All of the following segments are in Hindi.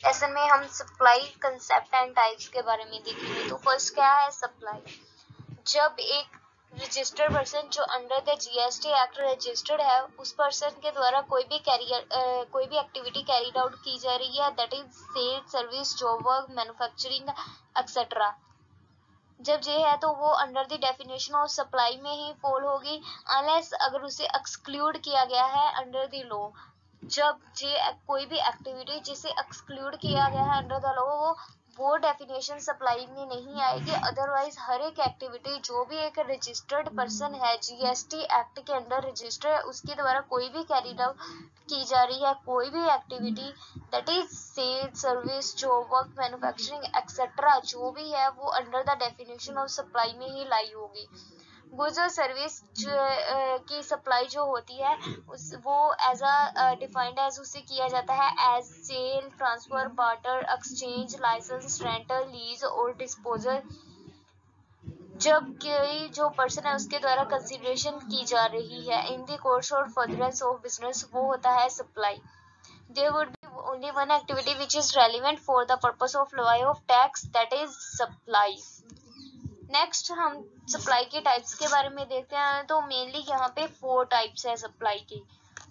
लेसन में हम सप्लाई कंसेप्ट एंड टाइप्स के बारे में देखेंगे। तो फर्स्ट क्या है सप्लाई। जब एक रजिस्टर्ड पर्सन जो under the GST act registered है, उस पर्सन के द्वारा कोई भी एक्टिविटी कैरीड आउट की जा रही है, that is sale, service, job work, manufacturing etcetera, जब ये है तो वो under the definition of supply में ही फॉल होगी, अनलेस अगर उसे एक्सक्लूड किया गया है अंडर द लॉ। जब ये कोई भी एक्टिविटी जिसे एक्सक्लूड किया गया है अंडर द लॉ, वो डेफिनेशन सप्लाई में नहीं आएगी। अदरवाइज हर एक एक्टिविटी जो भी एक रजिस्टर्ड पर्सन है, जीएसटी एक्ट के अंदर रजिस्टर है, उसके द्वारा कोई भी कैरीड आउट की जा रही है कोई भी activity, that is sale, service, job work, manufacturing etcetera, जो भी है वो under the definition of supply में ही लाई होगी। गुड्स और सर्विस की सप्लाई जो होती है वो एज डिफाइंड एज उसे किया जाता है as sale, transfer, barter, exchange, licence, rental, lease और डिस्पोजल। जब कोई जो पर्सन है उसके द्वारा कंसिडरेशन की जा रही है इन द कोर्स और फर्दरेंस ऑफ बिजनेस, वो होता है supply. There would be only one activity which is relevant for the purpose of levy of tax, that is supply. Next हम सप्लाई के टाइप्स के बारे में देखते हैं। तो मेनली यहाँ पे 4 टाइप्स है सप्लाई की।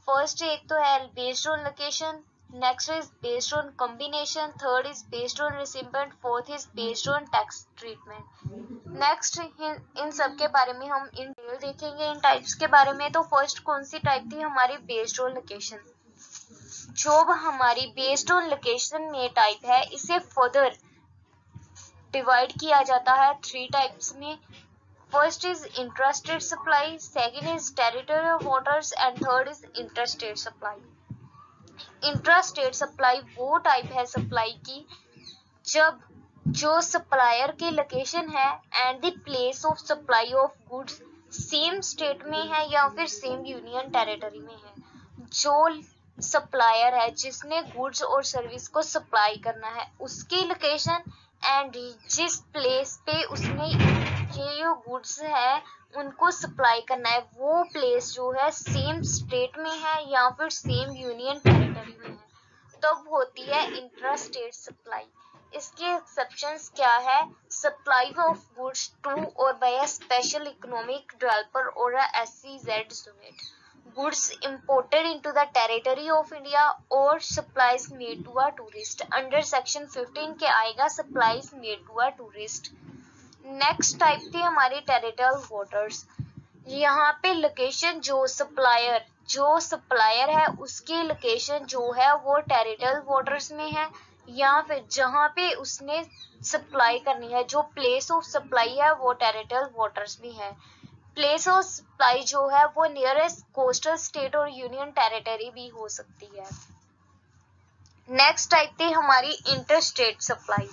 फर्स्ट एक तो है based on location, next is based on combination, third is based on recipient, fourth is based on tax treatment. Next in सब के बारे में हम इन डिटेल देखेंगे इन टाइप्स के बारे में। तो फर्स्ट कौन सी टाइप थी हमारी बेस्ड ऑन लोकेशन। जो हमारी बेस्ड ऑन लोकेशन में टाइप है, इसे फर्दर डिवाइड किया जाता है 3 टाइप्स में। First is intrastate supply, second is territorial waters and third is interstate supply. Intrastate supply वो टाइप है सप्लाई की जब जो सप्लायर की लोकेशन है and the place of supply of goods same state में है या फिर सेम यूनियन टेरिटरी में है। जो सप्लायर है जिसने गुड्स और सर्विस को सप्लाई करना है, उसकी लोकेशन एंड जिस प्लेस पे उसने ये जो गुड्स है उनको सप्लाई करना है, वो प्लेस जो है सेम स्टेट में है या फिर सेम यूनियन टेरिटरी में है, तब होती है इंट्रास्टेट सप्लाई। इसके एक्सेप्शंस क्या है? सप्लाई ऑफ गुड्स टू और by a special economic developer और a SEZ unit, goods imported into the territory of India or supplies made to a tourist। Under section 15 के आएगा supplies made to a tourist। Next type थी हमारी टेरिटोरियल वाटर्स। यहाँ पे लोकेशन जो सप्लायर है उसकी लोकेशन जो है वो टेरिटोरियल वाटर्स में है, या फिर जहाँ पे उसने सप्लाई करनी है जो प्लेस ऑफ सप्लाई है वो टेरिटोरियल वाटर्स में है। प्लेस ऑफ सप्लाई जो है वो नियरेस्ट कोस्टल स्टेट और यूनियन टेरिटरी भी हो सकती है। नेक्स्ट टाइप थी हमारी इंटरस्टेट सप्लाई।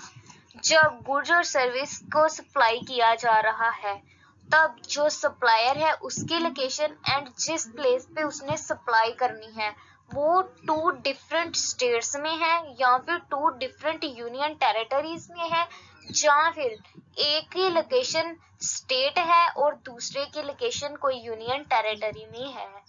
जब गुड्स और सर्विस को सप्लाई किया जा रहा है, तब जो सप्लायर है उसकी लोकेशन एंड जिस प्लेस पे उसने सप्लाई करनी है वो 2 डिफरेंट स्टेट्स में है या फिर 2 डिफरेंट यूनियन टेरिटरीज में है, या फिर एक ही लोकेशन स्टेट है और दूसरे की लोकेशन कोई यूनियन टेरिटरी में है।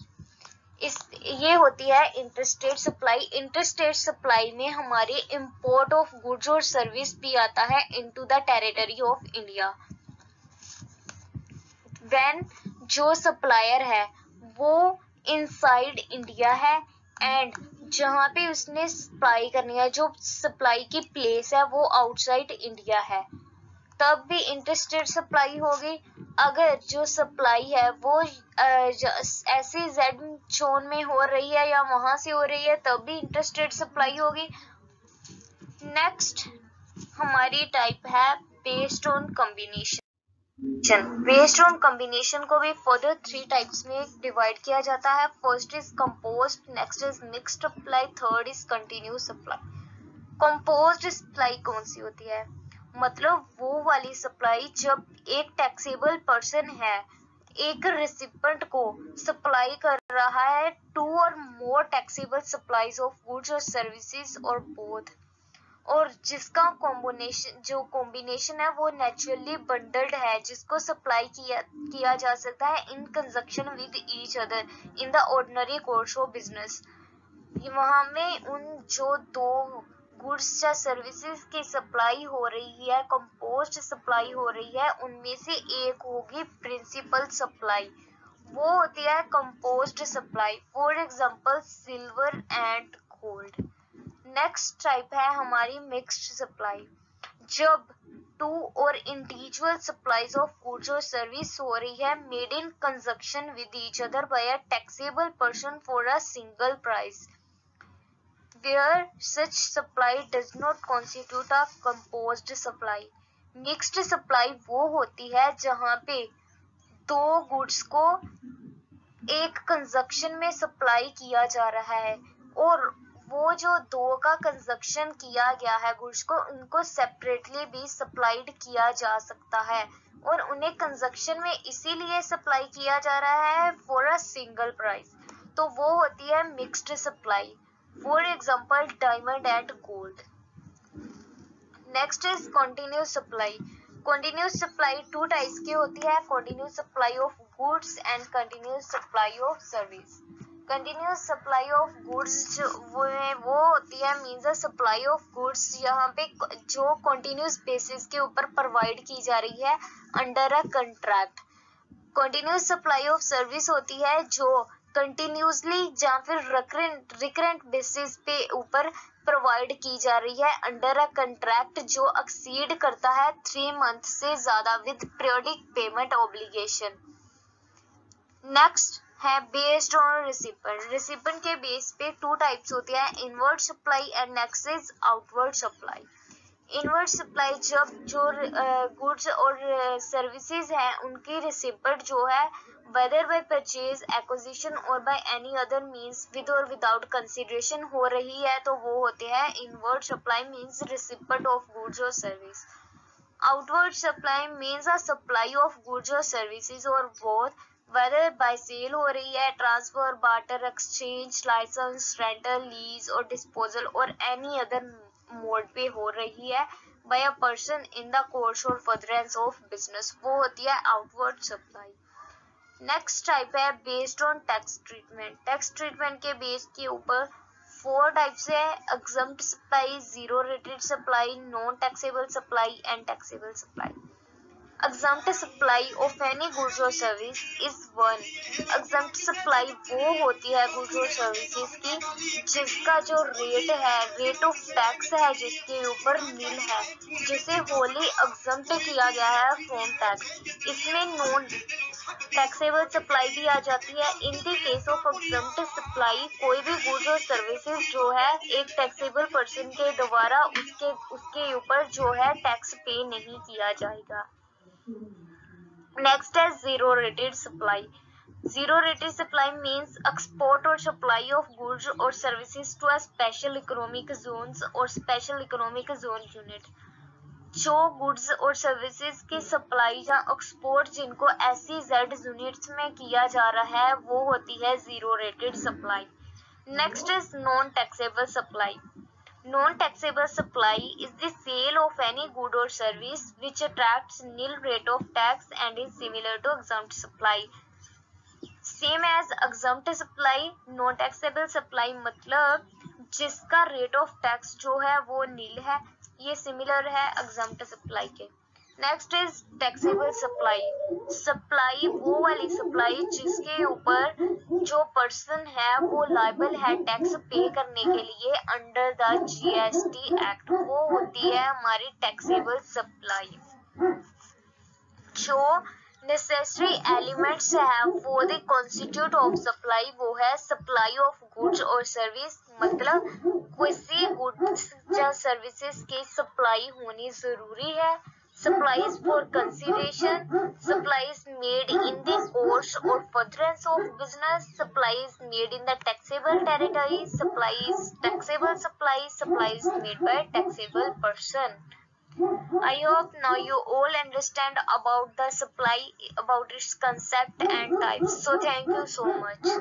ये होती है इंटरस्टेट सप्लाई। इंटरस्टेट सप्लाई में हमारे इंपोर्ट ऑफ गुड्स और सर्विस भी आता है into the territory of India. When जो सप्लायर है वो इनसाइड इंडिया है एंड जहाँ पे उसने सप्लाई करनी है जो सप्लाई की प्लेस है वो आउटसाइड इंडिया है, तब भी इंटरस्टेट सप्लाई होगी। अगर जो सप्लाई है वो SEZ जोन में हो रही है या वहां से हो रही है, तब भी इंटरस्टेट सप्लाई होगी। नेक्स्ट हमारी टाइप है based on combination. Based on combination को भी फर्दर 3 टाइप्स में डिवाइड किया जाता है। First is composed, next is mixed supply, third is continuous supply. Composed supply कौन सी होती है? मतलब वो वाली सप्लाई जब एक टैक्सेबल पर्सन है एक रिसिपेंट को सप्लाई कर रहा है 2 और मोर टैक्सेबल सप्लाईज ऑफ गुड्स और सर्विसेज और बोथ, और जिसका कॉम्बिनेशन है वो नेचुरली बंडल्ड है, जिसको सप्लाई किया जा सकता है इन conjunction with each other in the ordinary course of business. वहां में उन जो 2 गुड्स या सर्विसेज की सप्लाई हो रही है, कंपोस्ट सप्लाई हो रही है, उनमें से एक होगी प्रिंसिपल सप्लाई, वो होती है compost supply, for example silver and gold. Next type है हमारी मिक्स्ड सप्लाई, जब टू और इंडिविजुअल सप्लाईज ऑफ गुड्स और सर्विस हो रही है made in conjunction with each other by a taxable person for a single price, where such supply does not constitute a composed supply। Mixed supply वो होती है जहां पे दो गुड्स को एक कंजक्शन में सप्लाई किया जा रहा है और वो जो दो का कंजक्शन किया गया है गुड्स को, उनको सेपरेटली भी सप्लाइड किया जा सकता है और उन्हें कंजक्शन में इसीलिए सप्लाई किया जा रहा है फॉर अ सिंगल प्राइस, तो वो होती है mixed supply, for example diamond and gold. Next is continuous supply. Continuous supply two types की होती है, continuous supply of goods and continuous supply of service. Continuous supply of goods वो होती है means a supply of goods यहाँ पे जो कंटिन्यूस बेसिस के ऊपर प्रोवाइड की जा रही है under a contract. Continuous supply of service होती है जो कंटिन्यूसली या फिर रिकरेंट बेसिस पे ऊपर प्रोवाइड की जा रही है अंडर अ कंट्रैक्ट जो एक्सीड करता है 3 मंथ से ज्यादा with periodic payment obligation. Next है बेस्ड ऑन रिसिपेंट। रिसिपेंट के बेस पे टू टाइप्स होती है, inward supply and next is outward supply. Inward supply जब जो गुड्स और सर्विसेज हैं उनकी रिसिपेंट जो है whether by purchase, acquisition और by any other means with or without consideration हो रही है तो वो होते हैं inward supply means recipient of goods or service। Outward supply means a supply of goods और सर्विसेज और both whether by सेल हो रही है, transfer, barter, exchange, licence, rental, lease और डिस्पोजल और एनी अदर मोड पे हो रही है by a person in the course or furtherance of business, वो होती है आउटवर्ड सप्लाई। नेक्स्ट टाइप है based on tax treatment. Tax treatment के बेस के ऊपर 4 टाइप्स है, exempt supply, zero rated supply, non taxable supply and taxable supply. Exempt supply of any goods और service is one. Exempt supply वो होती है गुड्स और सर्विसेज की जिसका जो रेट है, रेट ऑफ टैक्स है जिसके ऊपर नील है, जिसे होली एग्जम्प्ट किया गया है फ्रॉम टैक्स। इसमें नॉन टैक्सेबल सप्लाई भी आ जाती है। In the case of exempt supply कोई भी गुड्स और सर्विसेज जो है एक टैक्सेबल पर्सन के द्वारा उसके ऊपर जो है टैक्स पे नहीं किया जाएगा। नेक्स्ट है zero rated supply. Zero rated supply means export और सप्लाई ऑफ गुड्स और services to a special economic zones और स्पेशल इकोनॉमिक जोन यूनिट। जो गुड्स और सर्विसेज की सप्लाई या एक्सपोर्ट जिनको SEZ यूनिट्स में किया जा रहा है वो होती है zero rated supply. Next is non taxable supply. Non-taxable supply is the sale of any good or service which attracts nil rate of tax and is similar to exempt supply. Same as exempt supply, non-taxable supply मतलब जिसका रेट ऑफ टैक्स जो है वो नील है, ये सिमिलर है exempt सप्लाई के। Next is taxable supply. Supply वो वाली सप्लाई जिसके ऊपर जो पर्सन है वो लायबल है टैक्स पे करने के लिए अंडर द GST एक्ट, वो होती है हमारी टैक्सेबल सप्लाई। जो नेसेसरी एलिमेंट्स है वो द कॉन्स्टिट्यूट ऑफ सप्लाई, वो है सप्लाई ऑफ गुड्स और सर्विस, मतलब किसी गुड्स या सर्विसेज की सप्लाई होनी जरूरी है। Supplies for consideration, supplies made in the course or furtherance of business, supplies made in the taxable territory, supplies taxable supplies made by taxable person. I hope now you all understand about the supply, about its concept and types. So thank you so much.